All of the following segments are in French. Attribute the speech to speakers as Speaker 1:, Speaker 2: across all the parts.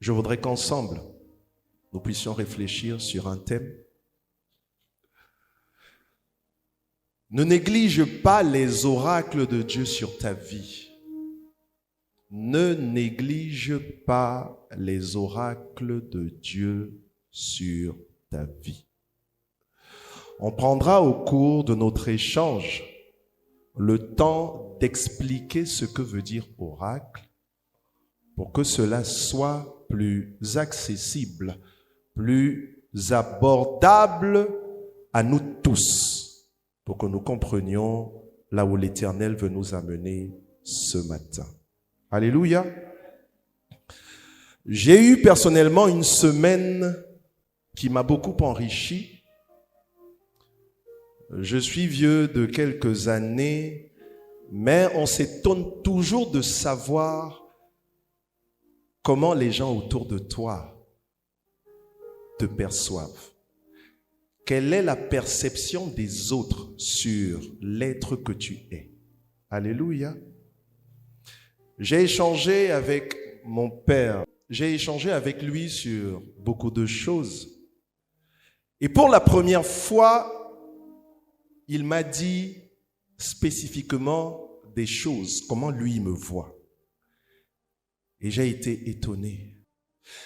Speaker 1: je voudrais qu'ensemble, nous puissions réfléchir sur un thème. Ne néglige pas les oracles de Dieu sur ta vie. Ne néglige pas les oracles de Dieu sur ta vie. On prendra au cours de notre échange le temps d'expliquer ce que veut dire oracle pour que cela soit plus accessible, plus abordable à nous tous, pour que nous comprenions là où l'Éternel veut nous amener ce matin. Alléluia. J'ai eu personnellement une semaine qui m'a beaucoup enrichi. Je suis vieux de quelques années, mais on s'étonne toujours de savoir comment les gens autour de toi te perçoivent. Quelle est la perception des autres sur l'être que tu es? Alléluia. J'ai échangé avec mon père. J'ai échangé avec lui sur beaucoup de choses. Et pour la première fois, il m'a dit spécifiquement des choses, comment lui me voit. Et j'ai été étonné.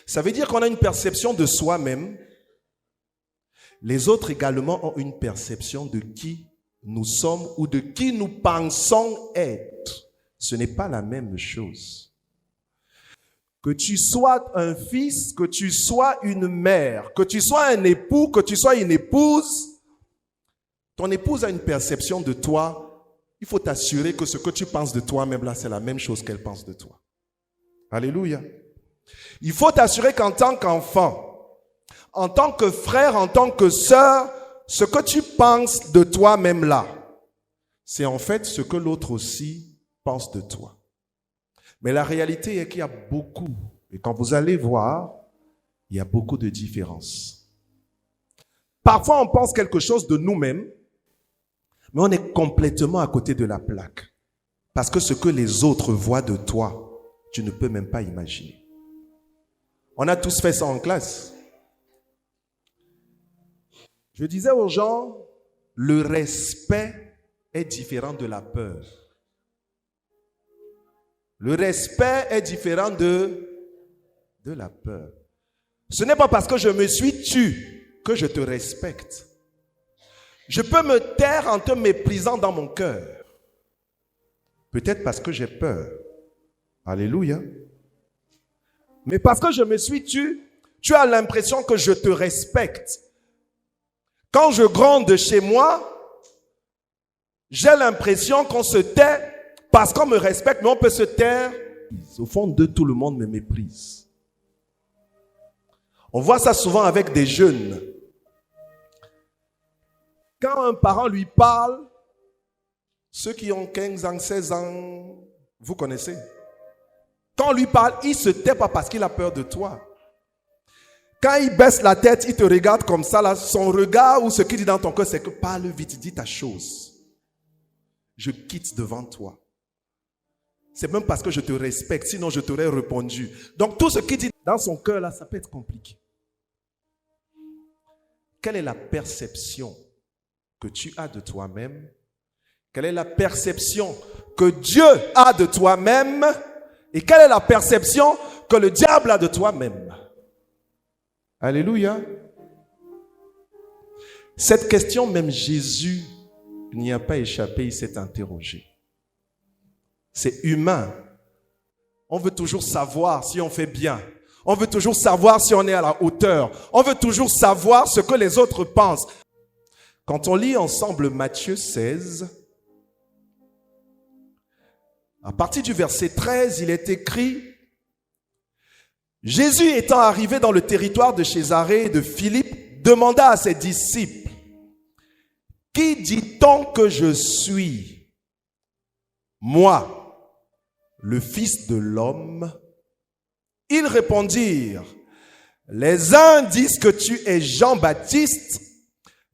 Speaker 1: Ça veut dire qu'on a une perception de soi-même. Les autres également ont une perception de qui nous sommes ou de qui nous pensons être. Ce n'est pas la même chose. Que tu sois un fils, que tu sois une mère, que tu sois un époux, que tu sois une épouse, ton épouse a une perception de toi. Il faut t'assurer que ce que tu penses de toi-même là, c'est la même chose qu'elle pense de toi. Alléluia. Il faut t'assurer qu'en tant qu'enfant, en tant que frère, en tant que sœur, ce que tu penses de toi-même là, c'est en fait ce que l'autre aussi pense de toi. Mais la réalité est qu'il y a beaucoup, et quand vous allez voir, il y a beaucoup de différences. Parfois, on pense quelque chose de nous-mêmes, mais on est complètement à côté de la plaque. Parce que ce que les autres voient de toi, tu ne peux même pas imaginer. On a tous fait ça en classe. Je disais aux gens, le respect est différent de la peur. Le respect est différent de la peur. Ce n'est pas parce que je me suis tu que je te respecte. Je peux me taire en te méprisant dans mon cœur. Peut-être parce que j'ai peur. Alléluia. Mais parce que je me suis tu as l'impression que je te respecte. Quand je gronde chez moi, j'ai l'impression qu'on se tait parce qu'on me respecte, mais on peut se taire. Au fond de tout le monde me méprise. On voit ça souvent avec des jeunes. Quand un parent lui parle, ceux qui ont 15 ans, 16 ans, vous connaissez. Quand on lui parle, il ne se tait pas parce qu'il a peur de toi. Quand il baisse la tête, il te regarde comme ça, là, son regard ou ce qu'il dit dans ton cœur, c'est que parle vite, dis ta chose. Je quitte devant toi. C'est même parce que je te respecte, sinon je t'aurais répondu. Donc tout ce qu'il dit dans son cœur, là, ça peut être compliqué. Quelle est la perception que tu as de toi-même? Quelle est la perception que Dieu a de toi-même? Et quelle est la perception que le diable a de toi-même? Alléluia. Cette question, même Jésus n'y a pas échappé, il s'est interrogé. C'est humain. On veut toujours savoir si on fait bien. On veut toujours savoir si on est à la hauteur. On veut toujours savoir ce que les autres pensent. Quand on lit ensemble Matthieu 16, à partir du verset 13, il est écrit: Jésus étant arrivé dans le territoire de Césarée et de Philippe, demanda à ses disciples: Qui dit-on que je suis? Moi, le Fils de l'homme? Ils répondirent: Les uns disent que tu es Jean-Baptiste,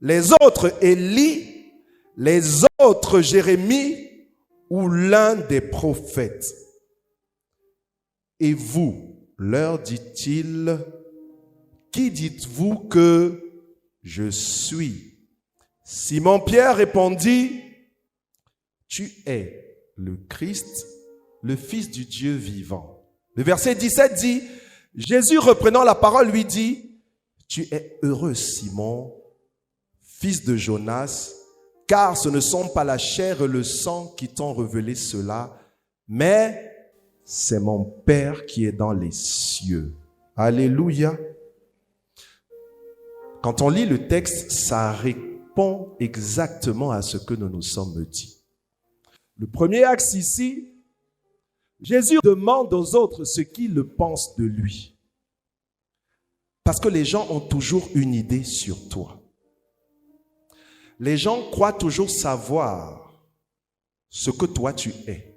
Speaker 1: les autres Élie, les autres Jérémie ou l'un des prophètes. Et vous, leur dit-il, qui dites-vous que je suis? Simon-Pierre répondit, tu es le Christ, le Fils du Dieu vivant. Le verset 17 dit, Jésus reprenant la parole lui dit, tu es heureux Simon, fils de Jonas, car ce ne sont pas la chair et le sang qui t'ont révélé cela, mais c'est mon Père qui est dans les cieux. Alléluia. Quand on lit le texte, ça répond exactement à ce que nous nous sommes dit. Le premier axe ici, Jésus demande aux autres ce qu'ils pensent de lui. Parce que les gens ont toujours une idée sur toi. Les gens croient toujours savoir ce que toi tu es.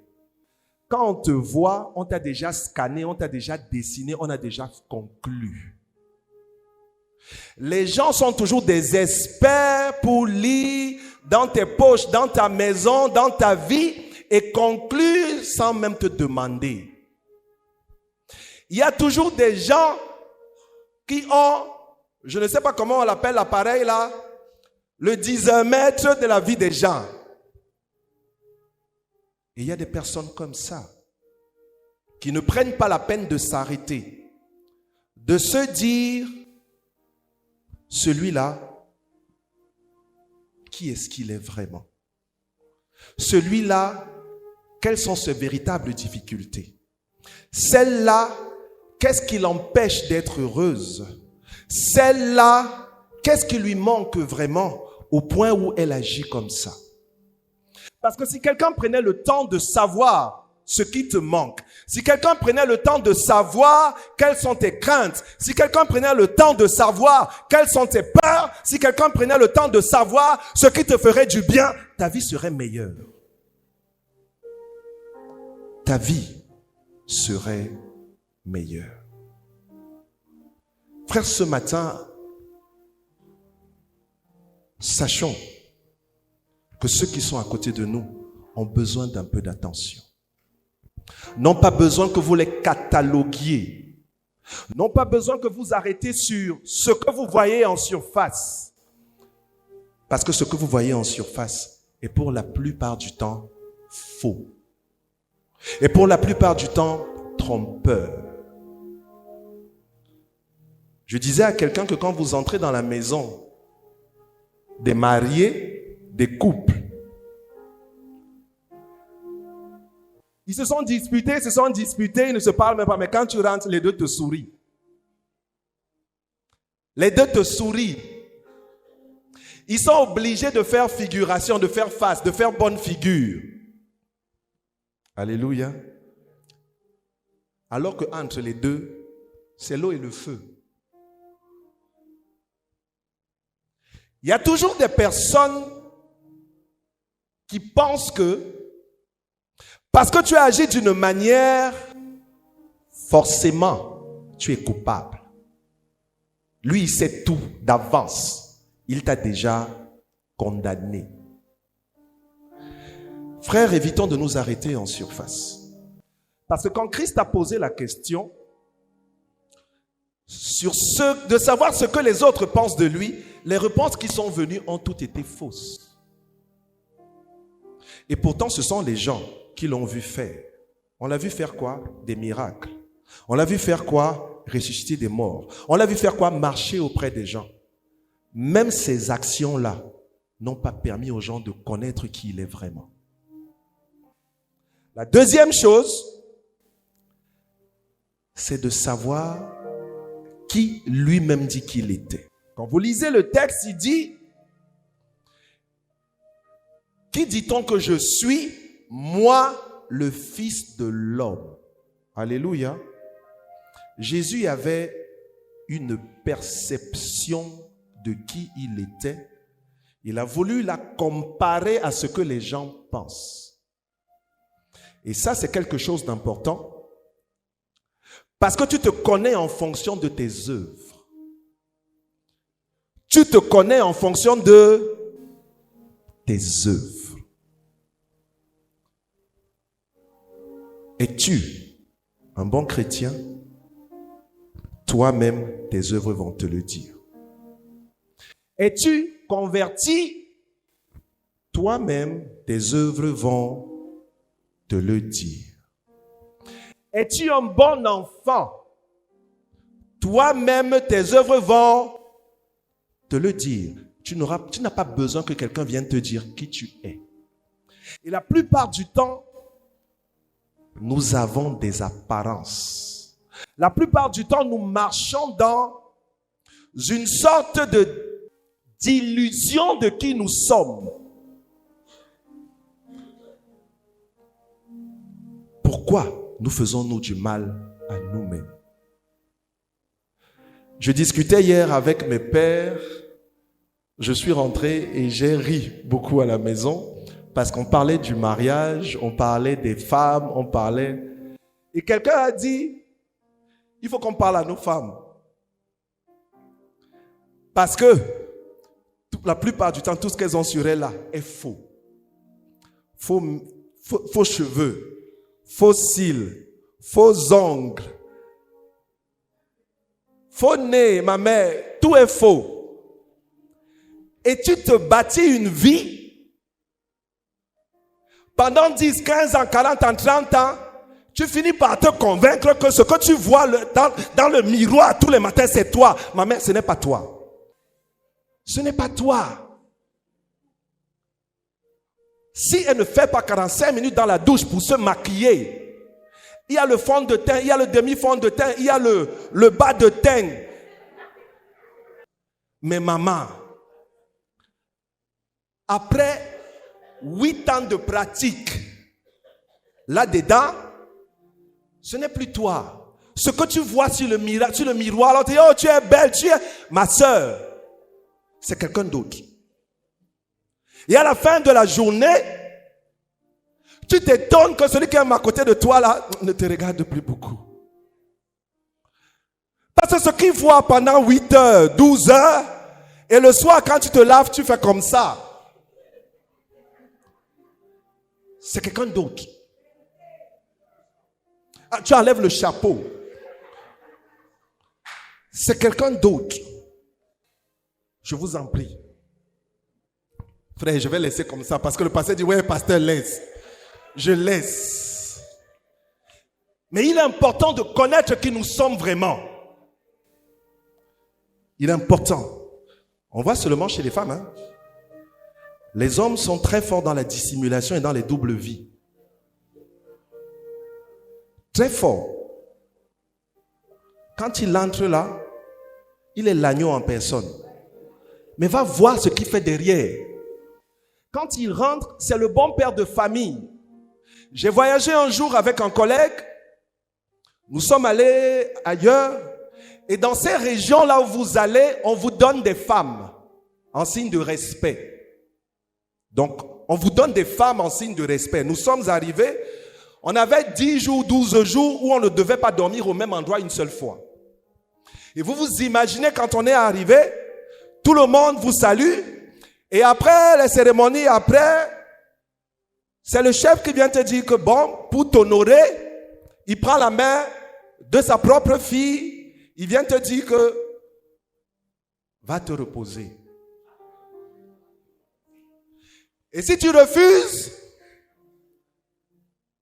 Speaker 1: Quand on te voit, on t'a déjà scanné, on t'a déjà dessiné, on a déjà conclu. Les gens sont toujours des experts pour lire dans tes poches, dans ta maison, dans ta vie et conclure sans même te demander. Il y a toujours des gens qui ont, je ne sais pas comment on l'appelle l'appareil là, le dixiomètre de la vie des gens. Et il y a des personnes comme ça qui ne prennent pas la peine de s'arrêter, de se dire, celui-là, qui est-ce qu'il est vraiment? Celui-là, quelles sont ses véritables difficultés? Celle-là, qu'est-ce qui l'empêche d'être heureuse? Celle-là, qu'est-ce qui lui manque vraiment au point où elle agit comme ça? Parce que si quelqu'un prenait le temps de savoir ce qui te manque, si quelqu'un prenait le temps de savoir quelles sont tes craintes, si quelqu'un prenait le temps de savoir quelles sont tes peurs, si quelqu'un prenait le temps de savoir ce qui te ferait du bien, ta vie serait meilleure. Ta vie serait meilleure. Frères, ce matin, sachons que ceux qui sont à côté de nous ont besoin d'un peu d'attention. N'ont pas besoin que vous les cataloguiez. N'ont pas besoin que vous arrêtez sur ce que vous voyez en surface. Parce que ce que vous voyez en surface est pour la plupart du temps faux. Et pour la plupart du temps trompeur. Je disais à quelqu'un que quand vous entrez dans la maison des mariés, des couples, ils se sont disputés, ils ne se parlent même pas, mais quand tu rentres, les deux te sourient. Les deux te sourient. Ils sont obligés de faire figuration, de faire face, de faire bonne figure. Alléluia. Alors que entre les deux, c'est l'eau et le feu. Il y a toujours des personnes qui pensent que parce que tu as agi d'une manière, forcément, tu es coupable. Lui, il sait tout d'avance. Il t'a déjà condamné. Frères, évitons de nous arrêter en surface. Parce que quand Christ a posé la question de savoir ce que les autres pensent de lui, les réponses qui sont venues ont toutes été fausses. Et pourtant, ce sont les gens qui l'ont vu faire. On l'a vu faire quoi? Des miracles. On l'a vu faire quoi? Ressusciter des morts. On l'a vu faire quoi? Marcher auprès des gens. Même ces actions-là n'ont pas permis aux gens de connaître qui il est vraiment. La deuxième chose, c'est de savoir qui lui-même dit qu'il était. Quand vous lisez le texte, il dit, qui dit-on que je suis? Moi, le Fils de l'homme. Alléluia. Jésus avait une perception de qui il était. Il a voulu la comparer à ce que les gens pensent. Et ça, c'est quelque chose d'important. Parce que tu te connais en fonction de tes œuvres. Tu te connais en fonction de tes œuvres. Es-tu un bon chrétien toi-même, tes œuvres vont te le dire. Es-tu converti? Toi-même, tes œuvres vont te le dire. Es-tu un bon enfant? Toi-même, tes œuvres vont te le dire. Tu n'as pas besoin que quelqu'un vienne te dire qui tu es. Et la plupart du temps, nous avons des apparences. La plupart du temps, nous marchons dans une sorte d'illusion de qui nous sommes. Pourquoi nous faisons-nous du mal à nous-mêmes? Je discutais hier avec mes pères. Je suis rentré et j'ai ri beaucoup à la maison parce qu'on parlait du mariage, on parlait des femmes, on parlait... Et quelqu'un a dit, il faut qu'on parle à nos femmes. Parce que la plupart du temps, tout ce qu'elles ont sur elles là est faux. Faux cheveux, faux cils, faux ongles, faux nez, ma mère, tout est faux. Et tu te bâtis une vie pendant 10, 15 ans, 40 ans, 30 ans, tu finis par te convaincre que ce que tu vois dans le miroir tous les matins, c'est toi. Ma mère, ce n'est pas toi. Ce n'est pas toi. Si elle ne fait pas 45 minutes dans la douche pour se maquiller, il y a le fond de teint, il y a le demi-fond de teint, il y a le bas de teint. Mais maman, après 8 ans de pratique, là-dedans, ce n'est plus toi. Ce que tu vois sur le miroir, alors tu dis, oh, tu es belle, tu es ma soeur. C'est quelqu'un d'autre. Et à la fin de la journée, tu t'étonnes que celui qui est à côté de toi, là, ne te regarde plus beaucoup. Parce que ce qu'il voit pendant 8 heures, 12 heures, et le soir, quand tu te laves, tu fais comme ça. C'est quelqu'un d'autre. Ah, tu enlèves le chapeau. C'est quelqu'un d'autre. Je vous en prie. Frère, je vais laisser comme ça parce que le pasteur dit, ouais, pasteur, laisse. Je laisse. Mais il est important de connaître qui nous sommes vraiment. Il est important. On voit seulement chez les femmes, hein. Les hommes sont très forts dans la dissimulation et dans les doubles vies. Très forts. Quand il entre là, il est l'agneau en personne. Mais va voir ce qu'il fait derrière. Quand il rentre, c'est le bon père de famille. J'ai voyagé un jour avec un collègue. Nous sommes allés ailleurs. Et dans ces régions-là où vous allez, on vous donne des femmes en signe de respect. Donc, on vous donne des femmes en signe de respect. Nous sommes arrivés, on avait 10 jours, 12 jours où on ne devait pas dormir au même endroit une seule fois. Et vous vous imaginez quand on est arrivé, tout le monde vous salue. Et après les cérémonies, c'est le chef qui vient te dire que bon, pour t'honorer, il prend la main de sa propre fille. Il vient te dire que va te reposer. Et si tu refuses,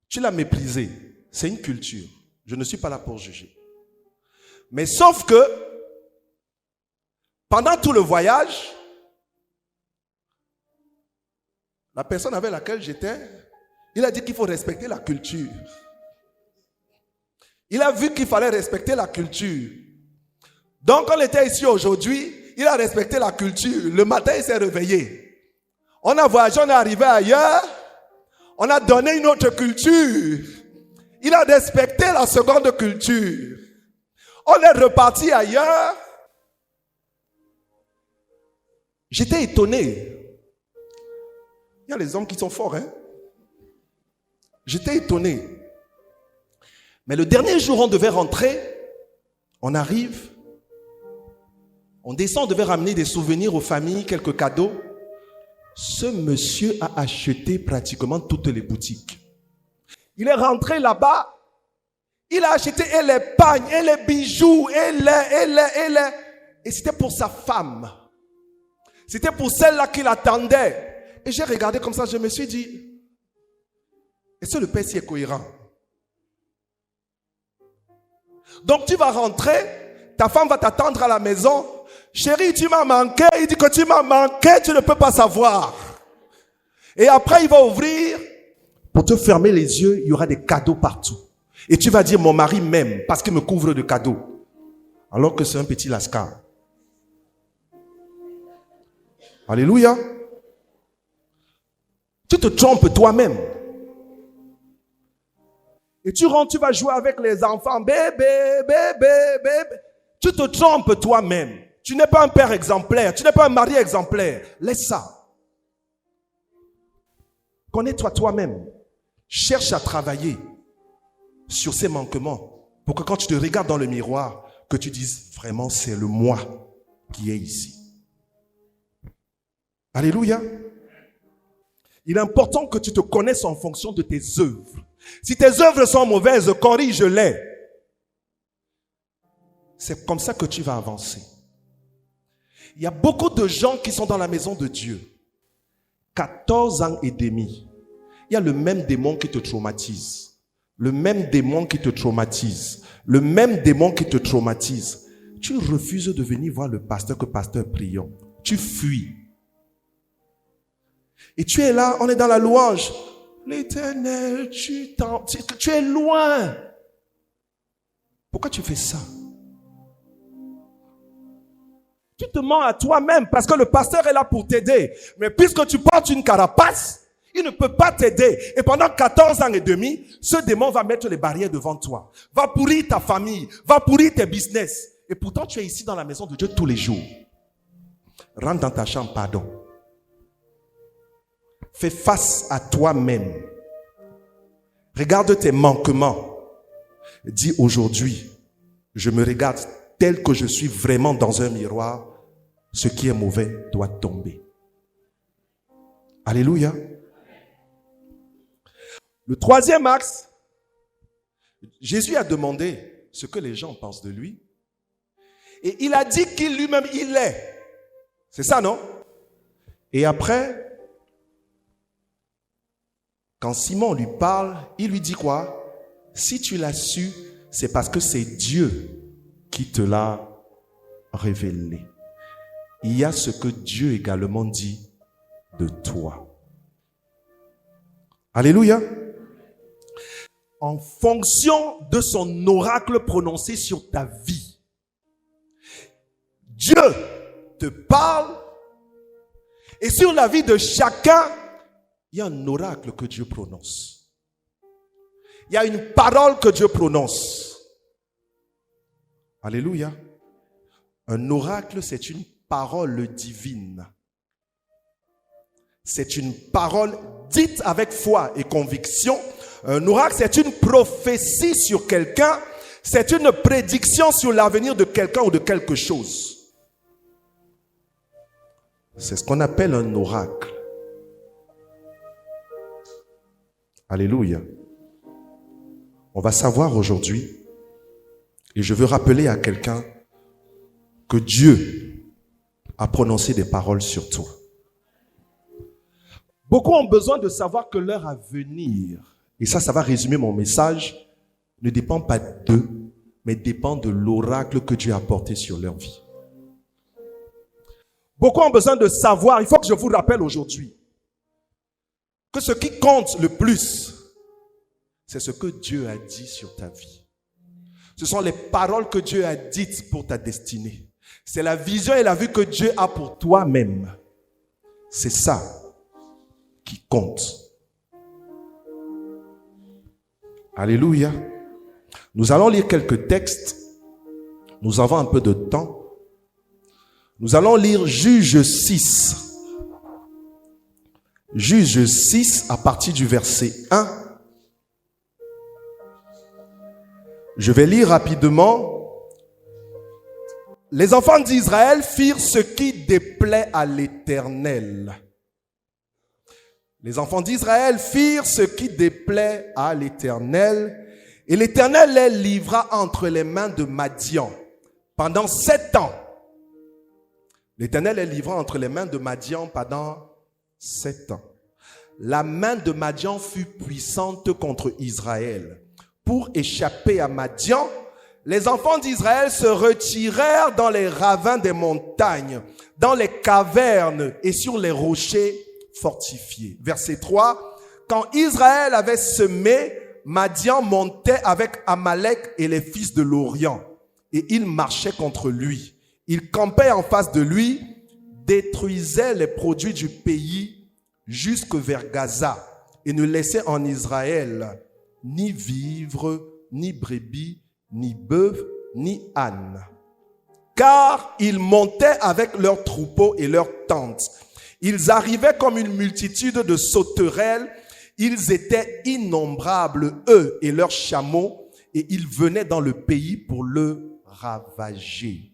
Speaker 1: tu l'as méprisé. C'est une culture. Je ne suis pas là pour juger. Mais sauf que, pendant tout le voyage, la personne avec laquelle j'étais, il a dit qu'il faut respecter la culture. Il a vu qu'il fallait respecter la culture. Donc, on était ici aujourd'hui, il a respecté la culture. Le matin, il s'est réveillé. On a voyagé, on est arrivé ailleurs. On a donné une autre culture. Il a respecté la seconde culture. On est reparti ailleurs. J'étais étonné. Il y a les hommes qui sont forts, hein. J'étais étonné. Mais le dernier jour, on devait rentrer. On arrive. On descend, on devait ramener des souvenirs aux familles, quelques cadeaux. Ce monsieur a acheté pratiquement toutes les boutiques. Il est rentré là-bas. Il a acheté et les pagnes, et les bijoux, et c'était pour sa femme. C'était pour celle-là qu'il attendait. Et j'ai regardé comme ça, je me suis dit, est-ce que le père s'y est cohérent? Donc tu vas rentrer, ta femme va t'attendre à la maison. Chérie, tu m'as manqué. Il dit que tu m'as manqué, tu ne peux pas savoir. Et après, il va ouvrir. Pour te fermer les yeux, il y aura des cadeaux partout. Et tu vas dire, mon mari m'aime parce qu'il me couvre de cadeaux. Alors que c'est un petit lascar. Alléluia. Tu te trompes toi-même. Et tu rentres, tu vas jouer avec les enfants. Bébé. Tu te trompes toi-même. Tu n'es pas un père exemplaire. Tu n'es pas un mari exemplaire. Laisse ça. Connais-toi toi-même. Cherche à travailler sur ces manquements pour que quand tu te regardes dans le miroir, que tu dises vraiment c'est le moi qui est ici. Alléluia. Il est important que tu te connaisses en fonction de tes œuvres. Si tes œuvres sont mauvaises, corrige-les. C'est comme ça que tu vas avancer. Il y a beaucoup de gens qui sont dans la maison de Dieu. 14 ans et demi. Il y a le même démon qui te traumatise. Le même démon qui te traumatise. Le même démon qui te traumatise. Tu refuses de venir voir le pasteur que pasteur prions. Tu fuis. Et tu es là, on est dans la louange. L'Éternel, tu es loin. Pourquoi tu fais ça? Tu te mens à toi-même parce que le pasteur est là pour t'aider. Mais puisque tu portes une carapace, il ne peut pas t'aider. Et pendant 14 ans et demi, ce démon va mettre les barrières devant toi. Va pourrir ta famille. Va pourrir tes business. Et pourtant, tu es ici dans la maison de Dieu tous les jours. Rentre dans ta chambre, pardon. Fais face à toi-même. Regarde tes manquements. Dis aujourd'hui, je me regarde tel que je suis vraiment dans un miroir. Ce qui est mauvais doit tomber. Alléluia. Le troisième axe, Jésus a demandé ce que les gens pensent de lui. Et il a dit qu'il lui-même, il est. C'est ça, non? Et après, quand Simon lui parle, il lui dit quoi? Si tu l'as su, c'est parce que c'est Dieu qui te l'a révélé. Il y a ce que Dieu également dit de toi. Alléluia. En fonction de son oracle prononcé sur ta vie, Dieu te parle et sur la vie de chacun, il y a un oracle que Dieu prononce. Il y a une parole que Dieu prononce. Alléluia. Un oracle, c'est une parole divine. C'est une parole dite avec foi et conviction. Un oracle, c'est une prophétie sur quelqu'un. C'est une prédiction sur l'avenir de quelqu'un ou de quelque chose. C'est ce qu'on appelle un oracle. Alléluia. On va savoir aujourd'hui, et je veux rappeler à quelqu'un que Dieu a prononcé des paroles sur toi. Beaucoup ont besoin de savoir que l'heure à venir, et ça va résumer mon message, ne dépend pas d'eux, mais dépend de l'oracle que Dieu a porté sur leur vie. Beaucoup ont besoin de savoir, il faut que je vous rappelle aujourd'hui, que ce qui compte le plus, c'est ce que Dieu a dit sur ta vie. Ce sont les paroles que Dieu a dites pour ta destinée. C'est la vision et la vue que Dieu a pour toi-même. C'est ça qui compte. Alléluia. Nous allons lire quelques textes. Nous avons un peu de temps. Nous allons lire Juge 6. Juge 6 à partir du verset 1. Je vais lire rapidement. Les enfants d'Israël firent ce qui déplaît à l'Éternel. Les enfants d'Israël firent ce qui déplaît à l'Éternel Et l'Éternel les livra entre les mains de Madian pendant 7 ans. L'Éternel les livra entre les mains de Madian pendant 7 ans. La main de Madian fut puissante contre Israël. Pour échapper à Madian, les enfants d'Israël se retirèrent dans les ravins des montagnes, dans les cavernes et sur les rochers fortifiés. Verset 3. Quand Israël avait semé, Madian montait avec Amalek et les fils de l'Orient, et il marchait contre lui. Il campait en face de lui, détruisait les produits du pays jusque vers Gaza, et ne laissait en Israël ni vivre, ni brebis, ni bœufs, ni ânes. Car ils montaient avec leurs troupeaux et leurs tentes. Ils arrivaient comme une multitude de sauterelles. Ils étaient innombrables, eux et leurs chameaux, et ils venaient dans le pays pour le ravager.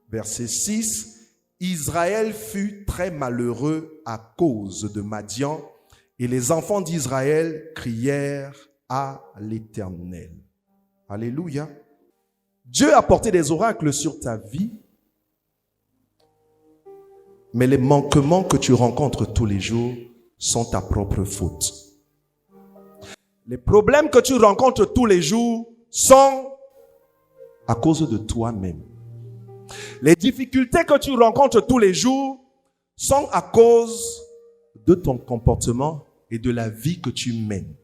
Speaker 1: Verset 6. Israël fut très malheureux à cause de Madian, et les enfants d'Israël crièrent à l'Éternel. Alléluia. Dieu a porté des oracles sur ta vie, mais les manquements que tu rencontres tous les jours sont ta propre faute. Les problèmes que tu rencontres tous les jours sont à cause de toi-même. Les difficultés que tu rencontres tous les jours sont à cause de ton comportement et de la vie que tu mènes.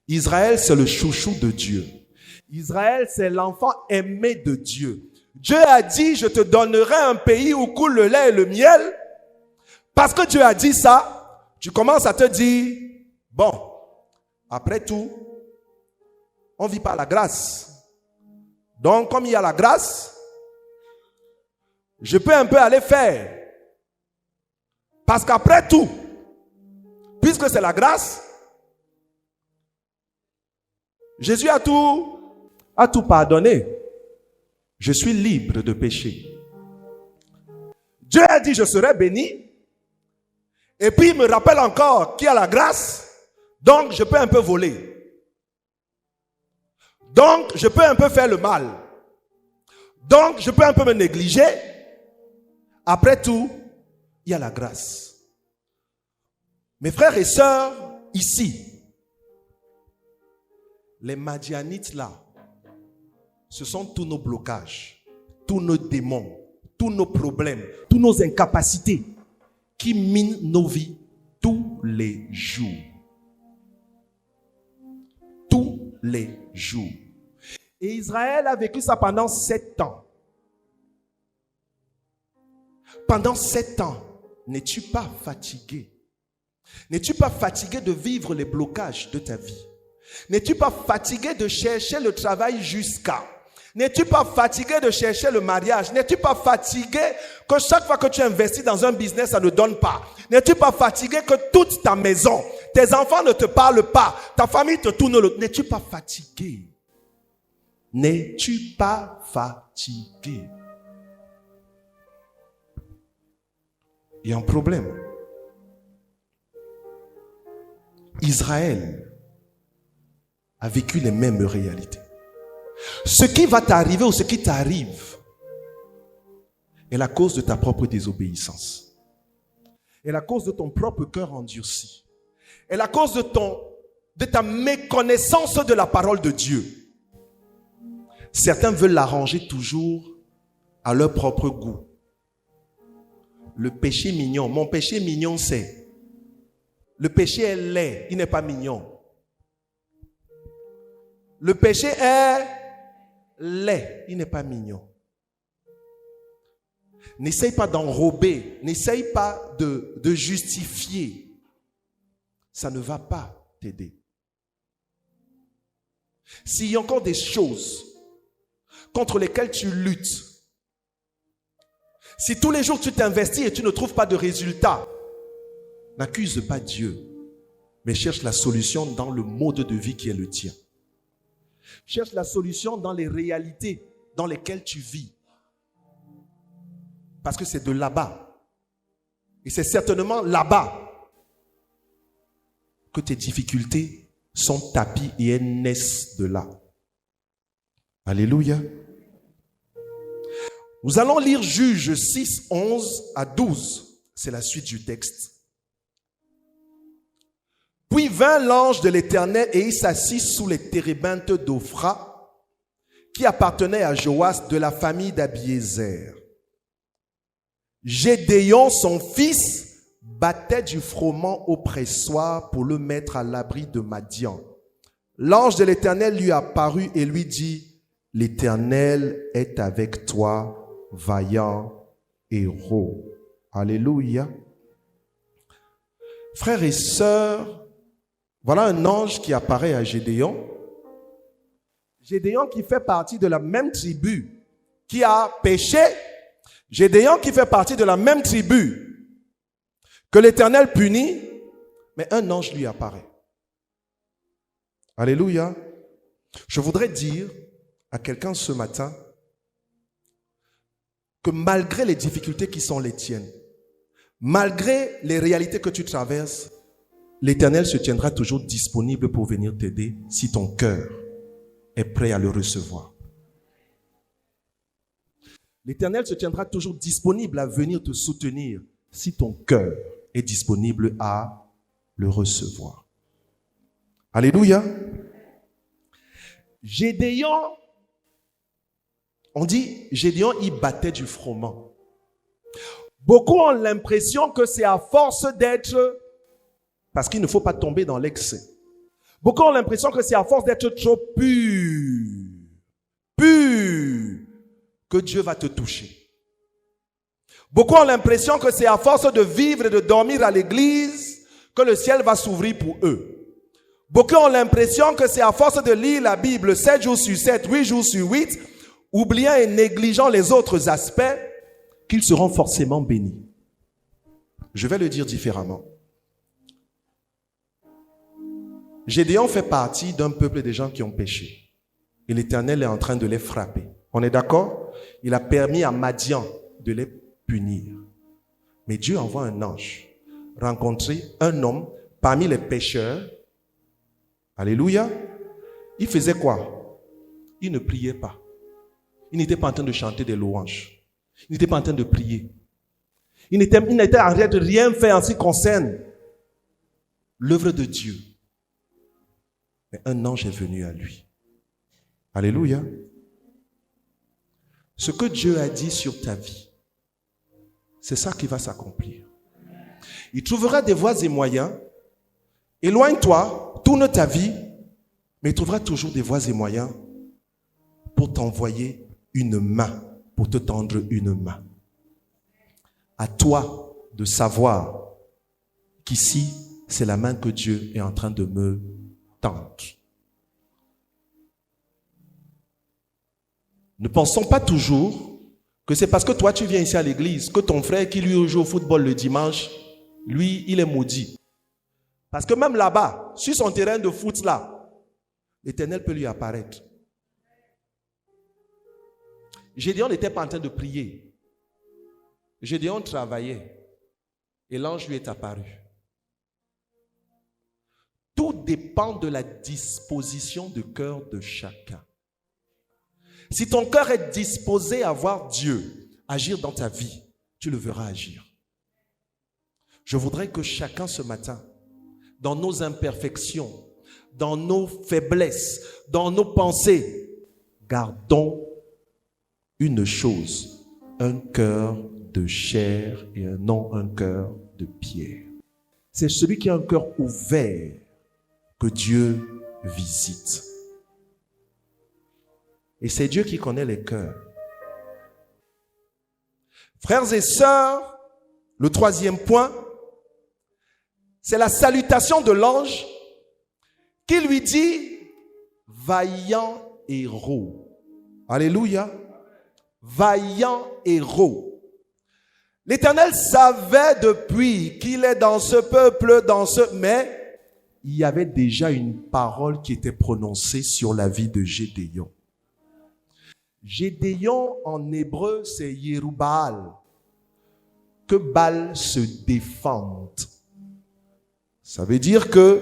Speaker 1: Israël, c'est le chouchou de Dieu. Israël, c'est l'enfant aimé de Dieu. Dieu a dit, je te donnerai un pays où coule le lait et le miel. Parce que Dieu a dit ça, tu commences à te dire, bon, après tout, on ne vit pas la grâce. Donc, comme il y a la grâce, je peux un peu aller faire. Parce qu'après tout, puisque c'est la grâce, Jésus a tout pardonné. Je suis libre de péché. Dieu a dit, je serai béni. Et puis, il me rappelle encore qu'il y a la grâce. Donc, je peux un peu voler. Donc, je peux un peu faire le mal. Donc, je peux un peu me négliger. Après tout, il y a la grâce. Mes frères et sœurs, ici, les Madianites là, ce sont tous nos blocages, tous nos démons, tous nos problèmes, tous nos incapacités qui minent nos vies tous les jours. Tous les jours. Et Israël a vécu ça pendant 7 ans. Pendant 7 ans, n'es-tu pas fatigué? N'es-tu pas fatigué de vivre les blocages de ta vie? N'es-tu pas fatigué de chercher le travail jusqu'à? N'es-tu pas fatigué de chercher le mariage? N'es-tu pas fatigué que chaque fois que tu investis dans un business, ça ne donne pas? N'es-tu pas fatigué que toute ta maison, tes enfants ne te parlent pas, ta famille te tourne le... N'es-tu pas fatigué? N'es-tu pas fatigué? Il y a un problème. Israël a vécu les mêmes réalités. Ce qui va t'arriver ou ce qui t'arrive est la cause de ta propre désobéissance. Est la cause de ton propre cœur endurci. Est la cause de ta méconnaissance de la parole de Dieu. Certains veulent l'arranger toujours à leur propre goût. Le péché mignon. Mon péché mignon, c'est... Le péché est laid, il n'est pas mignon. Le péché est laid, il n'est pas mignon. N'essaye pas d'enrober, n'essaye pas de justifier. Ça ne va pas t'aider. S'il y a encore des choses contre lesquelles tu luttes, si tous les jours tu t'investis et tu ne trouves pas de résultat, n'accuse pas Dieu, mais cherche la solution dans le mode de vie qui est le tien. Cherche la solution dans les réalités dans lesquelles tu vis. Parce que c'est de là-bas. Et c'est certainement là-bas que tes difficultés sont tapis et elles naissent de là. Alléluia. Nous allons lire Juges 6, 11 à 12. C'est la suite du texte. Puis vint l'ange de l'Éternel et il s'assit sous les térébinthes d'Ophra, qui appartenait à Joas de la famille d'Abiézer. Gédéon, son fils, battait du froment au pressoir pour le mettre à l'abri de Madian. L'ange de l'Éternel lui apparut et lui dit, « L'Éternel est avec toi, vaillant héros. » Alléluia. Frères et sœurs, voilà un ange qui apparaît à Gédéon. Gédéon qui fait partie de la même tribu qui a péché. Gédéon qui fait partie de la même tribu que l'Éternel punit, mais un ange lui apparaît. Alléluia. Je voudrais dire à quelqu'un ce matin que malgré les difficultés qui sont les tiennes, malgré les réalités que tu traverses, l'Éternel se tiendra toujours disponible pour venir t'aider si ton cœur est prêt à le recevoir. L'Éternel se tiendra toujours disponible à venir te soutenir si ton cœur est disponible à le recevoir. Alléluia. Gédéon, on dit, Gédéon, il battait du froment. Beaucoup ont l'impression que c'est à force d'être, parce qu'il ne faut pas tomber dans l'excès. Beaucoup ont l'impression que c'est à force d'être trop pur, que Dieu va te toucher. Beaucoup ont l'impression que c'est à force de vivre et de dormir à l'église que le ciel va s'ouvrir pour eux. Beaucoup ont l'impression que c'est à force de lire la Bible 7 jours sur 7, 8 jours sur 8, oubliant et négligeant les autres aspects, qu'ils seront forcément bénis. Je vais le dire différemment. Gédéon fait partie d'un peuple de gens qui ont péché. Et l'Éternel est en train de les frapper. On est d'accord? Il a permis à Madian de les punir. Mais Dieu envoie un ange rencontrer un homme parmi les pécheurs. Alléluia. Il faisait quoi? Il ne priait pas. Il n'était pas en train de chanter des louanges. Il n'était pas en train de prier. Il n'était en train de rien faire en ce qui concerne l'œuvre de Dieu. Mais un ange est venu à lui. Alléluia. Ce que Dieu a dit sur ta vie, c'est ça qui va s'accomplir. Il trouvera des voies et moyens. Éloigne-toi, tourne ta vie, mais il trouvera toujours des voies et moyens pour t'envoyer une main, pour te tendre une main. À toi de savoir qu'ici, c'est la main que Dieu est en train de me tendre. Ne pensons pas toujours que c'est parce que toi tu viens ici à l'église que ton frère qui lui joue au football le dimanche, lui, il est maudit. Parce que même là-bas, sur son terrain de foot là, l'Éternel peut lui apparaître. Gédéon n'était pas en train de prier. Gédéon travaillait et l'ange lui est apparu. Tout dépend de la disposition de cœur de chacun. Si ton cœur est disposé à voir Dieu agir dans ta vie, tu le verras agir. Je voudrais que chacun ce matin, dans nos imperfections, dans nos faiblesses, dans nos pensées, gardons une chose, un cœur de chair et non un cœur de pierre. C'est celui qui a un cœur ouvert que Dieu visite. Et c'est Dieu qui connaît les cœurs. Frères et sœurs, le troisième point, c'est la salutation de l'ange qui lui dit « Vaillant héros ». Alléluia. Vaillant héros. L'Éternel savait depuis qu'il est dans ce peuple, mais il y avait déjà une parole qui était prononcée sur la vie de Gédéon. Gédéon en hébreu c'est Yerubbaal, que Baal se défende. Ça veut dire que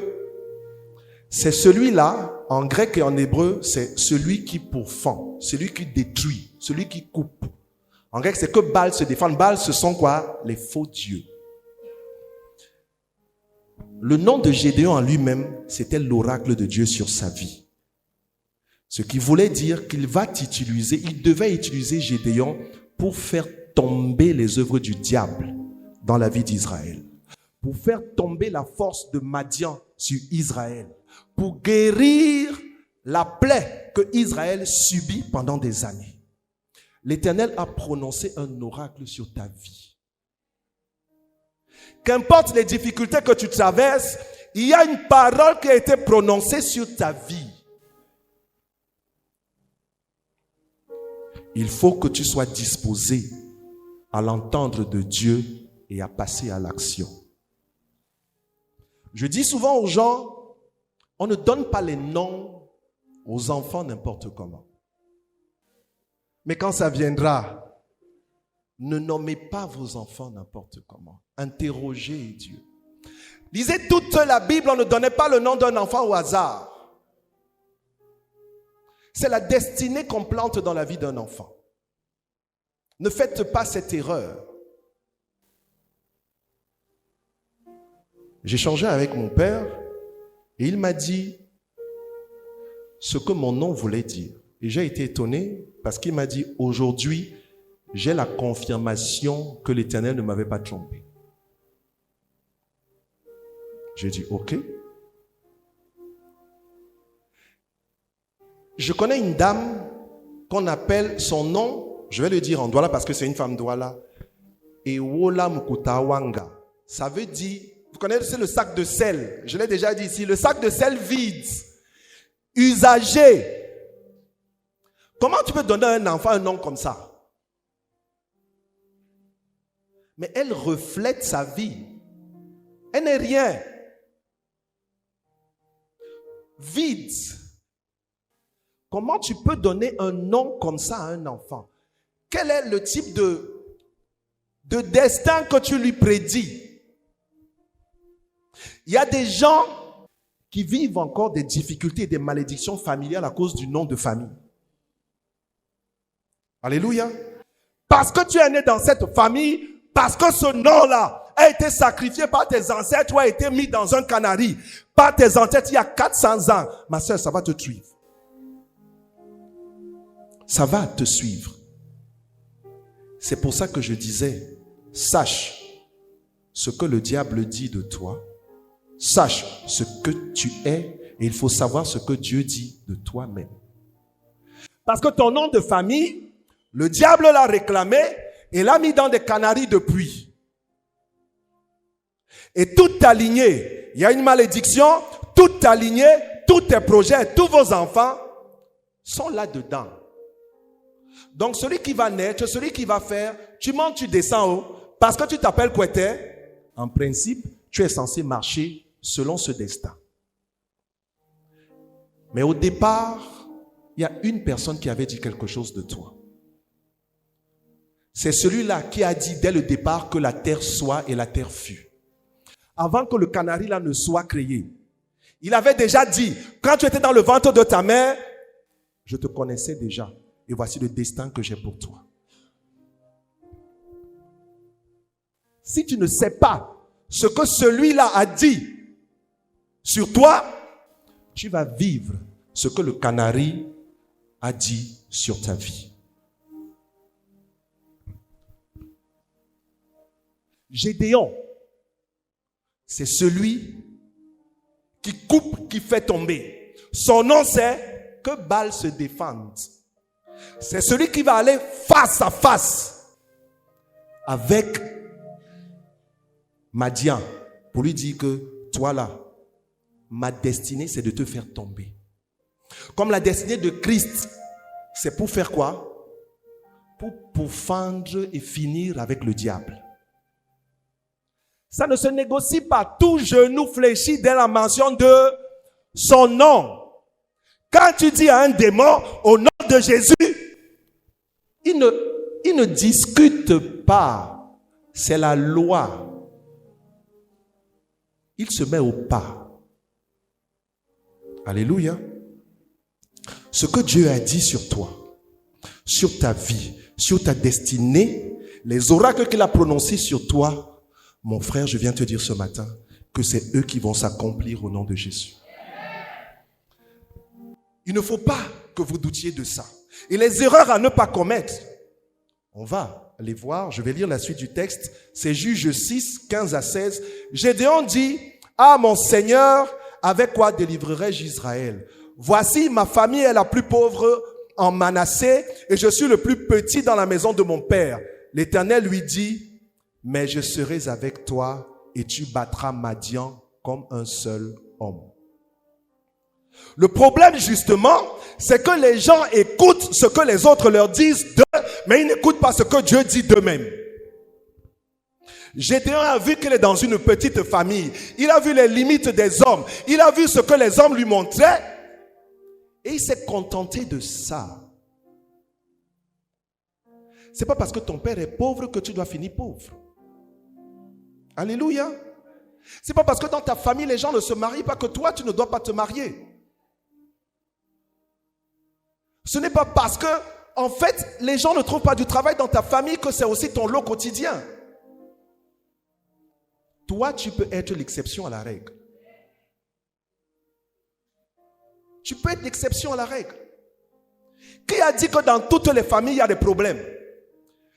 Speaker 1: C'est celui-là, en grec et en hébreu, c'est celui qui pourfend, celui qui détruit, celui qui coupe. En grec, c'est que Baal se défend. Baal, ce sont quoi? Les faux dieux. Le nom de Gédéon en lui-même, c'était l'oracle de Dieu sur sa vie. Ce qui voulait dire qu'il va t'utiliser, il devait utiliser Gédéon pour faire tomber les œuvres du diable dans la vie d'Israël. Pour faire tomber la force de Madian sur Israël. Pour guérir la plaie que Israël subit pendant des années. L'Éternel a prononcé un oracle sur ta vie. Qu'importe les difficultés que tu traverses, il y a une parole qui a été prononcée sur ta vie. Il faut que tu sois disposé à l'entendre de Dieu et à passer à l'action. Je dis souvent aux gens, on ne donne pas les noms aux enfants n'importe comment. Mais quand ça viendra, ne nommez pas vos enfants n'importe comment. Interrogez Dieu. Lisez toute la Bible, on ne donnait pas le nom d'un enfant au hasard. C'est la destinée qu'on plante dans la vie d'un enfant. Ne faites pas cette erreur. J'ai échangé avec mon père et il m'a dit ce que mon nom voulait dire. Et j'ai été étonné parce qu'il m'a dit aujourd'hui, j'ai la confirmation que l'Éternel ne m'avait pas trompé. J'ai dit ok. Je connais une dame qu'on appelle son nom, je vais le dire en Douala parce que c'est une femme Douala, Ewola Mukutawanga. Ça veut dire, vous connaissez le sac de sel, je l'ai déjà dit ici, le sac de sel vide, usagé. Comment tu peux donner à un enfant un nom comme ça? Mais elle reflète sa vie. Elle n'est rien. Vide. Comment tu peux donner un nom comme ça à un enfant? Quel est le type de destin que tu lui prédis? Il y a des gens qui vivent encore des difficultés et des malédictions familiales à cause du nom de famille. Alléluia. Parce que tu es né dans cette famille, parce que ce nom-là a été sacrifié par tes ancêtres ou a été mis dans un canari par tes ancêtres il y a 400 ans. Ma soeur, ça va te suivre. Ça va te suivre. C'est pour ça que je disais, sache ce que le diable dit de toi. Sache ce que tu es et il faut savoir ce que Dieu dit de toi-même. Parce que ton nom de famille, le diable l'a réclamé et l'a mis dans des canaris depuis. Et toute ta lignée, il y a une malédiction, toute ta lignée, tous tes projets, tous vos enfants sont là-dedans. Donc celui qui va naître, celui qui va faire, tu montes, tu descends haut, parce que tu t'appelles Kouété, en principe, tu es censé marcher selon ce destin. Mais au départ, il y a une personne qui avait dit quelque chose de toi. C'est celui-là qui a dit dès le départ que la terre soit et la terre fut. Avant que le canari là ne soit créé. Il avait déjà dit, quand tu étais dans le ventre de ta mère, je te connaissais déjà. Et voici le destin que j'ai pour toi. Si tu ne sais pas ce que celui-là a dit sur toi, tu vas vivre ce que le canari a dit sur ta vie. Gédéon, c'est celui qui coupe, qui fait tomber. Son nom c'est que Baal se défende. C'est celui qui va aller face à face avec Madian pour lui dire que toi là, ma destinée c'est de te faire tomber. Comme la destinée de Christ, c'est pour faire quoi? Pour fendre et finir avec le diable. Ça ne se négocie pas. Tout genou fléchit dès la mention de son nom. Quand tu dis à un démon, au nom de Jésus, il ne discute pas. C'est la loi. Il se met au pas. Alléluia. Ce que Dieu a dit sur toi, sur ta vie, sur ta destinée, les oracles qu'il a prononcés sur toi, mon frère, je viens te dire ce matin que c'est eux qui vont s'accomplir au nom de Jésus. Il ne faut pas que vous doutiez de ça. Et les erreurs à ne pas commettre, on va les voir. Je vais lire la suite du texte. C'est Juges 6, 15 à 16. Gédéon dit: ah mon Seigneur, avec quoi délivrerai-je Israël? Voici, ma famille est la plus pauvre en Manassé et je suis le plus petit dans la maison de mon père. L'Éternel lui dit: mais je serai avec toi et tu battras Madian comme un seul homme. Le problème justement, c'est que les gens écoutent ce que les autres leur disent d'eux, mais ils n'écoutent pas ce que Dieu dit d'eux-mêmes. Gédéon a vu qu'il est dans une petite famille. Il a vu les limites des hommes. Il a vu ce que les hommes lui montraient. Et il s'est contenté de ça. C'est pas parce que ton père est pauvre que tu dois finir pauvre. Alléluia. C'est pas parce que dans ta famille les gens ne se marient pas que toi tu ne dois pas te marier. Ce n'est pas parce que, en fait, les gens ne trouvent pas du travail dans ta famille que c'est aussi ton lot quotidien. Toi, tu peux être l'exception à la règle. Tu peux être l'exception à la règle. Qui a dit que dans toutes les familles, il y a des problèmes?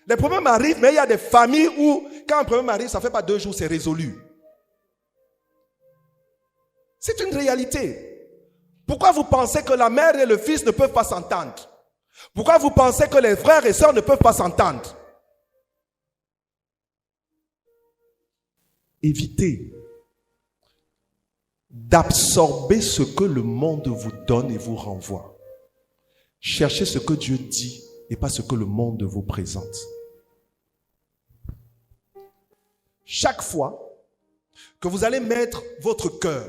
Speaker 1: Les problèmes arrivent, mais il y a des familles où, quand un problème arrive, ça ne fait pas 2 jours, c'est résolu. C'est une réalité. Pourquoi vous pensez que la mère et le fils ne peuvent pas s'entendre? Pourquoi vous pensez que les frères et sœurs ne peuvent pas s'entendre? Évitez d'absorber ce que le monde vous donne et vous renvoie. Cherchez ce que Dieu dit et pas ce que le monde vous présente. Chaque fois que vous allez mettre votre cœur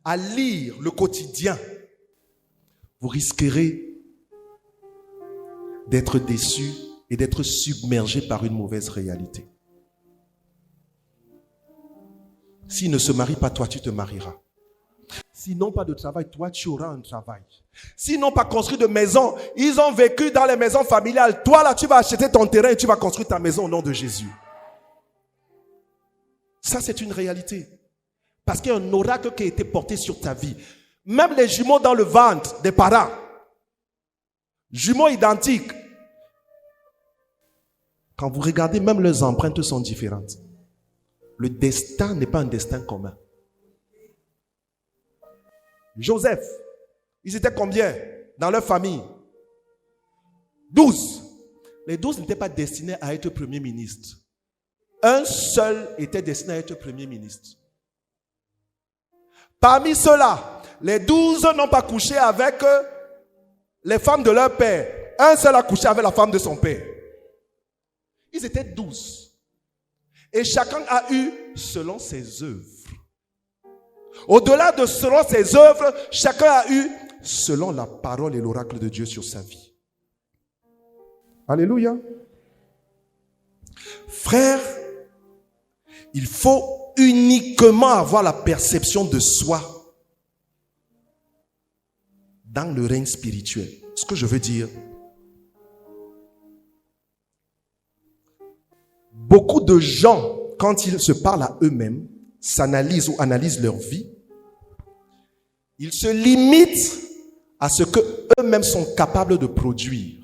Speaker 1: à lire le quotidien, vous risquerez d'être déçu et d'être submergé par une mauvaise réalité. S'ils ne se marient pas, toi tu te marieras. S'ils n'ont pas de travail, toi tu auras un travail. S'ils n'ont pas construit de maison, ils ont vécu dans les maisons familiales. Toi là, tu vas acheter ton terrain et tu vas construire ta maison au nom de Jésus. Ça, c'est une réalité. Parce qu'il y a un oracle qui a été porté sur ta vie. Même les jumeaux dans le ventre des parents, jumeaux identiques, quand vous regardez, même leurs empreintes sont différentes. Le destin n'est pas un destin commun. Joseph, ils étaient combien dans leur famille? 12. Les 12 n'étaient pas destinés à être premier ministre. Un seul était destiné à être premier ministre. Parmi ceux-là, les 12 n'ont pas couché avec les femmes de leur père. Un seul a couché avec la femme de son père. Ils étaient 12. Et chacun a eu selon ses œuvres. Au-delà de selon ses œuvres, chacun a eu selon la parole et l'oracle de Dieu sur sa vie. Alléluia. Frère, il faut uniquement avoir la perception de soi dans le règne spirituel. Ce que je veux dire, beaucoup de gens, quand ils se parlent à eux-mêmes, s'analysent ou analysent leur vie, ils se limitent à ce que eux-mêmes sont capables de produire.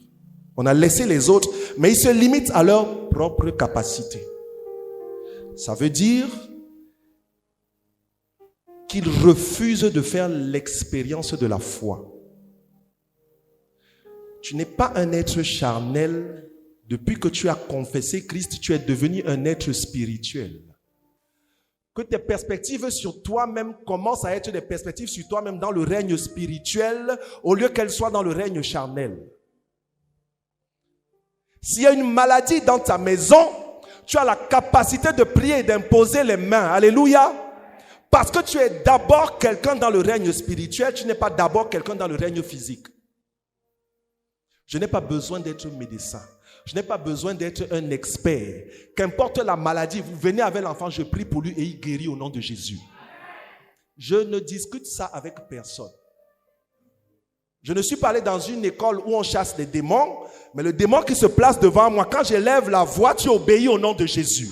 Speaker 1: On a laissé les autres, mais ils se limitent à leur propre capacité. Ça veut dire qu'ils refusent de faire l'expérience de la foi. Tu n'es pas un être charnel. Depuis que tu as confessé Christ, tu es devenu un être spirituel. Que tes perspectives sur toi-même commencent à être des perspectives sur toi-même dans le règne spirituel au lieu qu'elles soient dans le règne charnel. S'il y a une maladie dans ta maison, tu as la capacité de prier et d'imposer les mains. Alléluia. Parce que tu es d'abord quelqu'un dans le règne spirituel, tu n'es pas d'abord quelqu'un dans le règne physique. Je n'ai pas besoin d'être médecin. Je n'ai pas besoin d'être un expert. Qu'importe la maladie, vous venez avec l'enfant, je prie pour lui et il guérit au nom de Jésus. Je ne discute ça avec personne. Je ne suis pas allé dans une école où on chasse les démons, mais le démon qui se place devant moi, quand j'élève la voix, tu obéis au nom de Jésus.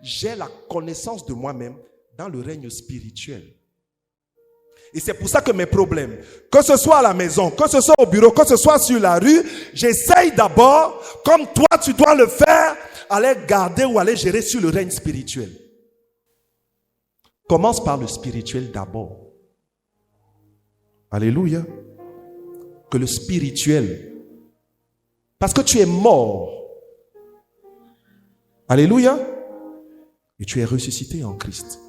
Speaker 1: J'ai la connaissance de moi-même dans le règne spirituel. Et c'est pour ça que mes problèmes, que ce soit à la maison, que ce soit au bureau, que ce soit sur la rue, j'essaye d'abord, comme toi tu dois le faire, aller garder ou aller gérer sur le règne spirituel. Commence par le spirituel d'abord. Alléluia. Que le spirituel, parce que tu es mort. Alléluia. Et tu es ressuscité en Christ.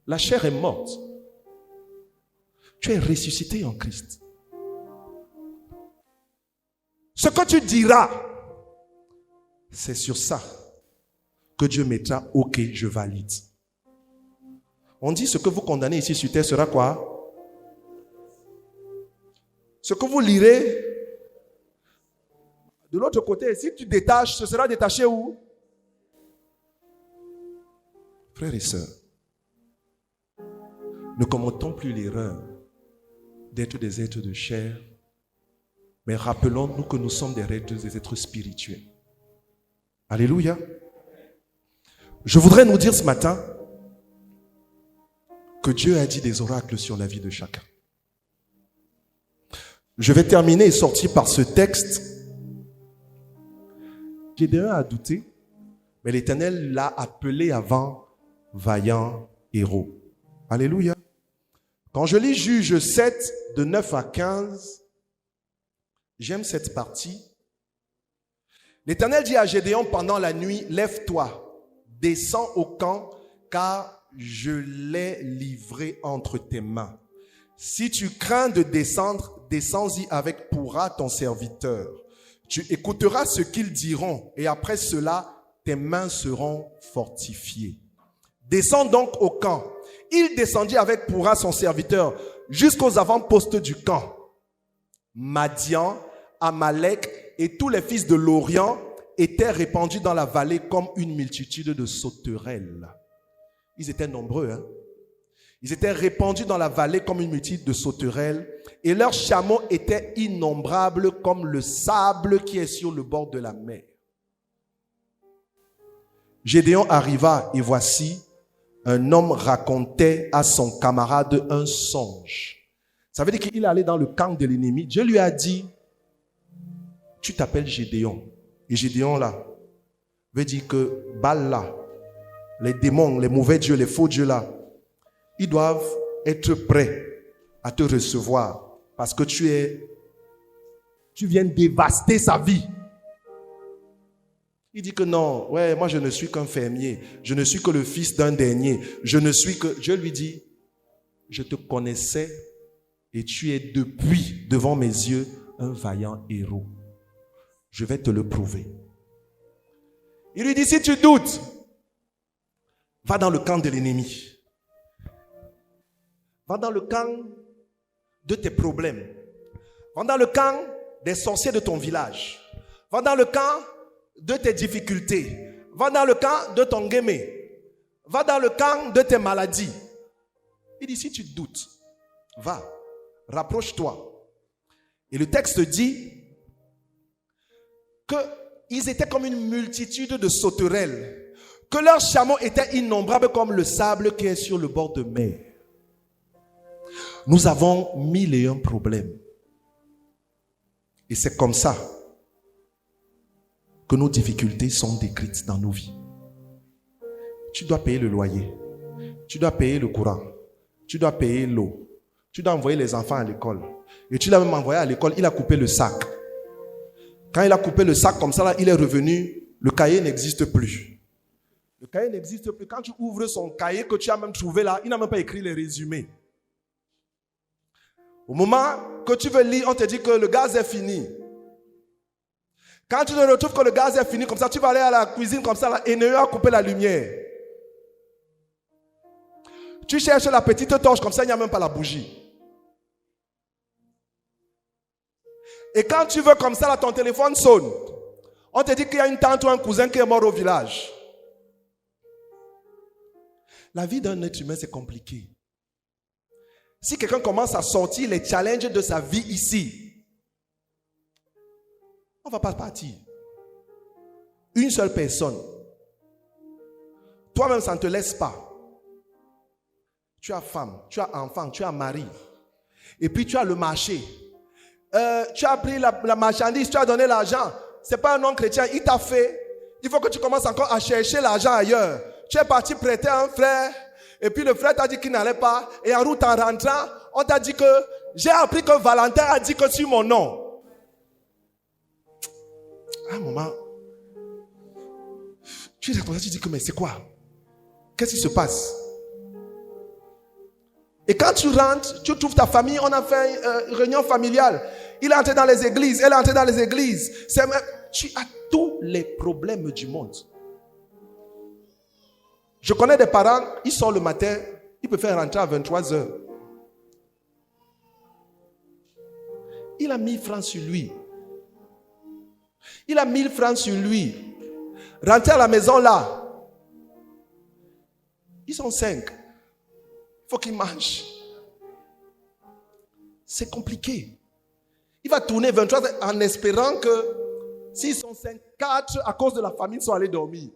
Speaker 1: La chair est morte. Tu es ressuscité en Christ. Ce que tu diras, c'est sur ça que Dieu mettra OK, je valide. On dit ce que vous condamnez ici sur terre sera quoi? Ce que vous lirez de l'autre côté, si tu détaches, ce sera détaché où? Frères et sœurs, ne commettons plus l'erreur d'être des êtres de chair, mais rappelons-nous que nous sommes des êtres spirituels. Alléluia. Je voudrais nous dire ce matin que Dieu a dit des oracles sur la vie de chacun. Je vais terminer et sortir par ce texte. Gédéon a douté, mais l'Éternel l'a appelé avant vaillant héros. Alléluia. Quand je lis Juge 7, de 9 à 15, j'aime cette partie. L'Éternel dit à Gédéon pendant la nuit, lève-toi, descends au camp, car je l'ai livré entre tes mains. Si tu crains de descendre, descends-y avec Pourra, ton serviteur. Tu écouteras ce qu'ils diront, et après cela, tes mains seront fortifiées. Descends donc au camp. Il descendit avec Pourra, son serviteur, jusqu'aux avant-postes du camp. Madian, Amalek et tous les fils de l'Orient étaient répandus dans la vallée comme une multitude de sauterelles. Ils étaient nombreux, hein? Ils étaient répandus dans la vallée comme une multitude de sauterelles et leurs chameaux étaient innombrables comme le sable qui est sur le bord de la mer. Gédéon arriva et voici, un homme racontait à son camarade un songe. Ça veut dire qu'il est allé dans le camp de l'ennemi. Dieu lui a dit, tu t'appelles Gédéon. Et Gédéon là, veut dire que Baal là, les démons, les mauvais dieux, les faux dieux là, ils doivent être prêts à te recevoir parce que tu viens dévaster sa vie. Il dit que non, ouais, moi je ne suis qu'un fermier, je ne suis que le fils d'un dernier, je ne suis que... Dieu lui dit, je te connaissais et tu es depuis devant mes yeux un vaillant héros. Je vais te le prouver. Il lui dit, si tu doutes, va dans le camp de l'ennemi. Va dans le camp de tes problèmes. Va dans le camp des sorciers de ton village. Va dans le camp de tes difficultés. Va dans le camp de ton guémé. Va dans le camp de tes maladies. Il dit, si tu doutes, va, rapproche-toi. Et le texte dit qu'ils étaient comme une multitude de sauterelles, que leurs chameaux étaient innombrables comme le sable qui est sur le bord de mer. Nous avons 1001 problèmes. Et c'est comme ça que nos difficultés sont décrites dans nos vies. Tu dois payer le loyer. Tu dois payer le courant. Tu dois payer l'eau. Tu dois envoyer les enfants à l'école. Et tu l'as même envoyé à l'école, il a coupé le sac. Quand il a coupé le sac comme ça, là, il est revenu, le cahier n'existe plus. Le cahier n'existe plus. Quand tu ouvres son cahier que tu as même trouvé là, il n'a même pas écrit les résumés. Au moment que tu veux lire, on te dit que le gaz est fini. Quand tu te retrouves que le gaz est fini, comme ça, tu vas aller à la cuisine comme ça, là, et ne a coupé la lumière. Tu cherches la petite torche, comme ça, il n'y a même pas la bougie. Et quand tu veux comme ça, là, ton téléphone sonne. On te dit qu'il y a une tante ou un cousin qui est mort au village. La vie d'un être humain, c'est compliqué. Si quelqu'un commence à sortir les challenges de sa vie ici, on ne va pas partir. Une seule personne. Toi-même, ça ne te laisse pas. Tu as femme, tu as enfant, tu as mari. Et puis tu as le marché. Tu as pris la marchandise, tu as donné l'argent. Ce n'est pas un non-chrétien, il t'a fait. Il faut que tu commences encore à chercher l'argent ailleurs. Tu es parti prêter à un frère. Et puis le frère t'a dit qu'il n'allait pas. Et en route, en rentrant, on t'a dit que j'ai appris que Valentin a dit que sur mon nom. À un moment, tu es comme ça, tu dis que mais c'est quoi? Qu'est-ce qui se passe? Et quand tu rentres, tu trouves ta famille, on a fait une réunion familiale. Il est entré dans les églises, elle est entrée dans les églises. Tu as tous les problèmes du monde. Je connais des parents, ils sortent le matin, ils peuvent faire rentrer à 23h. Il a 1000 francs sur lui. Il a 1000 francs sur lui. Rentrer à la maison là. Ils sont 5. Il faut qu'ils mangent. C'est compliqué. Il va tourner 23 heures en espérant que s'ils sont 5, 4 à cause de la famine sont allés dormir.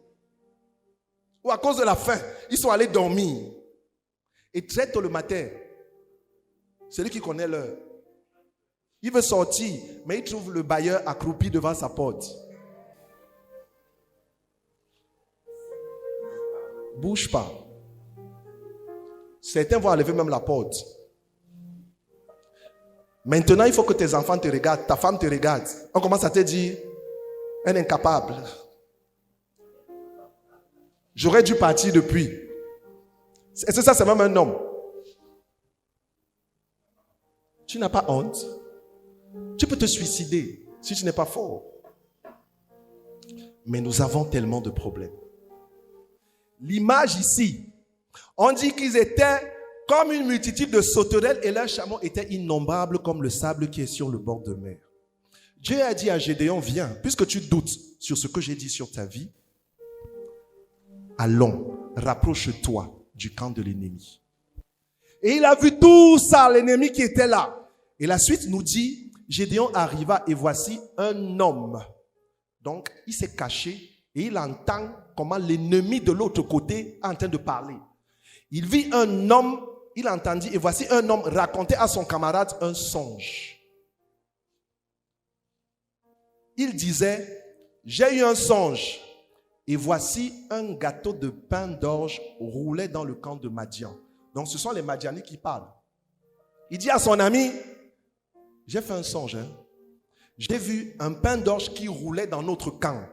Speaker 1: Ou à cause de la faim, ils sont allés dormir. Et très tôt le matin, celui qui connaît l'heure, il veut sortir, mais il trouve le bailleur accroupi devant sa porte. Bouge pas. Certains vont enlever même la porte. Maintenant, il faut que tes enfants te regardent, ta femme te regarde. On commence à te dire, elle est incapable. J'aurais dû partir depuis. Est-ce que ça, c'est même un homme? Tu n'as pas honte? Tu peux te suicider si tu n'es pas fort. Mais nous avons tellement de problèmes. L'image ici, on dit qu'ils étaient comme une multitude de sauterelles et leurs chameaux étaient innombrables comme le sable qui est sur le bord de mer. Dieu a dit à Gédéon, viens, puisque tu doutes sur ce que j'ai dit sur ta vie, allons, rapproche-toi du camp de l'ennemi. Et il a vu tout ça, l'ennemi qui était là. Et la suite nous dit, Gédéon arriva et voici un homme. Donc, il s'est caché et il entend comment l'ennemi de l'autre côté est en train de parler. Il vit un homme, il entendit, et voici un homme raconter à son camarade un songe. Il disait, j'ai eu un songe, et voici un gâteau de pain d'orge roulait dans le camp de Madian. Donc ce sont les Madianites qui parlent. Il dit à son ami, j'ai fait un songe, j'ai vu un pain d'orge qui roulait dans notre camp.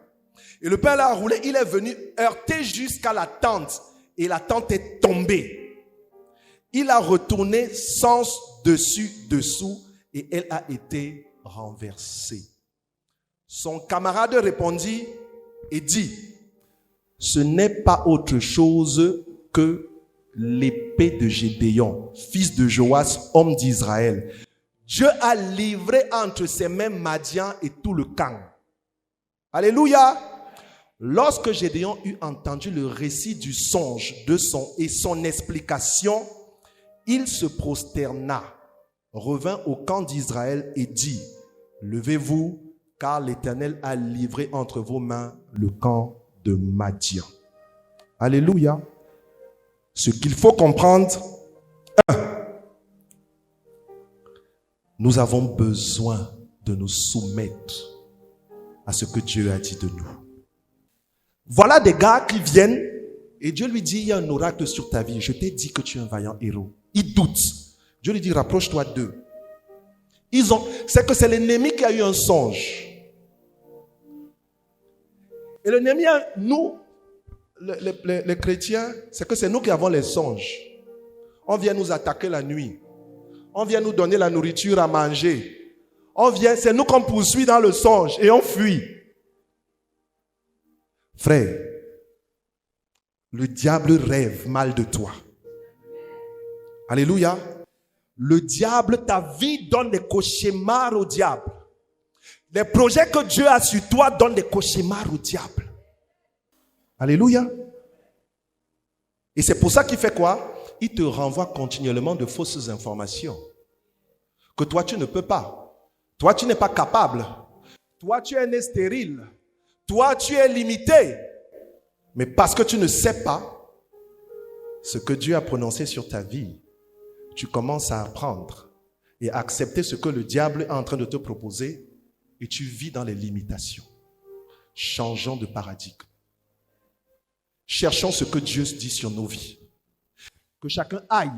Speaker 1: Et le pain là a roulé, il est venu heurter jusqu'à la tente. Et la tente est tombée. Il a retourné sens dessus, dessous, et elle a été renversée. Son camarade répondit et dit, ce n'est pas autre chose que l'épée de Gédéon, fils de Joas, homme d'Israël. Dieu a livré entre ses mains Madian et tout le camp. Alléluia. Lorsque Gédéon eut entendu le récit du songe et son explication, il se prosterna, revint au camp d'Israël et dit, levez-vous, car l'Éternel a livré entre vos mains le camp de Madian. Alléluia. Ce qu'il faut comprendre, 1, nous avons besoin de nous soumettre à ce que Dieu a dit de nous. Voilà des gars qui viennent et Dieu lui dit, il y a un oracle sur ta vie. Je t'ai dit que tu es un vaillant héros. Ils doutent. Dieu lui dit, rapproche-toi d'eux. C'est que c'est l'ennemi qui a eu un songe. Et l'ennemi, nous, les chrétiens, c'est que c'est nous qui avons les songes. On vient nous attaquer la nuit. On vient nous donner la nourriture à manger. C'est nous qu'on poursuit dans le songe et on fuit. Frère, le diable rêve mal de toi. Alléluia. Le diable, ta vie donne des cauchemars au diable. Les projets que Dieu a sur toi donnent des cauchemars au diable. Alléluia. Et c'est pour ça qu'il fait quoi? Il te renvoie continuellement de fausses informations. Que toi, tu ne peux pas. Toi, tu n'es pas capable. Toi, tu es né stérile. Toi, tu es limité. Mais parce que tu ne sais pas ce que Dieu a prononcé sur ta vie, tu commences à apprendre et à accepter ce que le diable est en train de te proposer et tu vis dans les limitations. Changeons de paradigme. Cherchons ce que Dieu dit sur nos vies. Que chacun aille,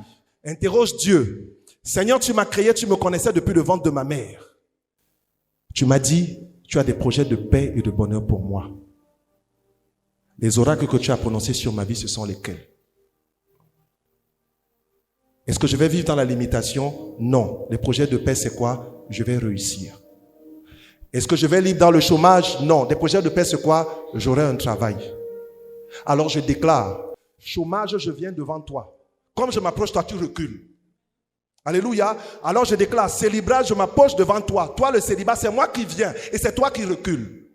Speaker 1: interroge Dieu. Seigneur, tu m'as créé, tu me connaissais depuis le ventre de ma mère. Tu m'as dit, tu as des projets de paix et de bonheur pour moi. Les oracles que tu as prononcés sur ma vie, ce sont lesquels? Est-ce que je vais vivre dans la limitation? Non. Les projets de paix, c'est quoi? Je vais réussir. Est-ce que je vais vivre dans le chômage? Non. Les projets de paix, c'est quoi? J'aurai un travail. Alors je déclare, chômage, je viens devant toi. Comme je m'approche, toi, tu recules. Alléluia. Alors je déclare, célibat, je m'approche devant toi. Toi, le célibat, c'est moi qui viens et c'est toi qui recules.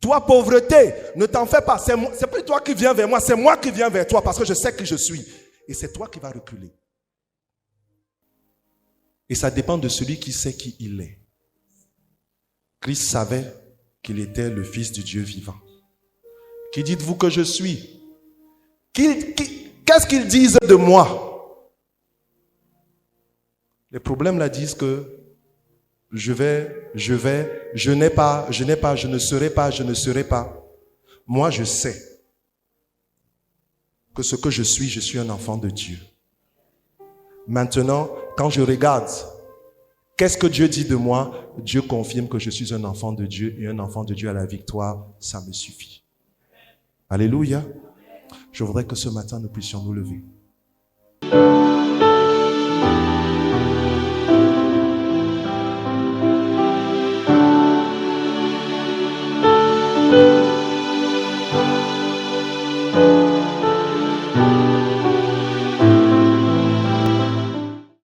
Speaker 1: Toi, pauvreté, ne t'en fais pas. C'est plus toi qui viens vers moi, c'est moi qui viens vers toi parce que je sais qui je suis. Et c'est toi qui vas reculer. Et ça dépend de celui qui sait qui il est. Christ savait qu'il était le Fils du Dieu vivant. Qui dites-vous que je suis? Qu'est-ce qu'ils disent de moi? Les problèmes là disent que je n'ai pas, je ne serai pas. Moi, je sais que ce que je suis un enfant de Dieu. Maintenant, quand je regarde, qu'est-ce que Dieu dit de moi? Dieu confirme que je suis un enfant de Dieu et un enfant de Dieu à la victoire, ça me suffit. Alléluia. Je voudrais que ce matin, nous puissions nous lever.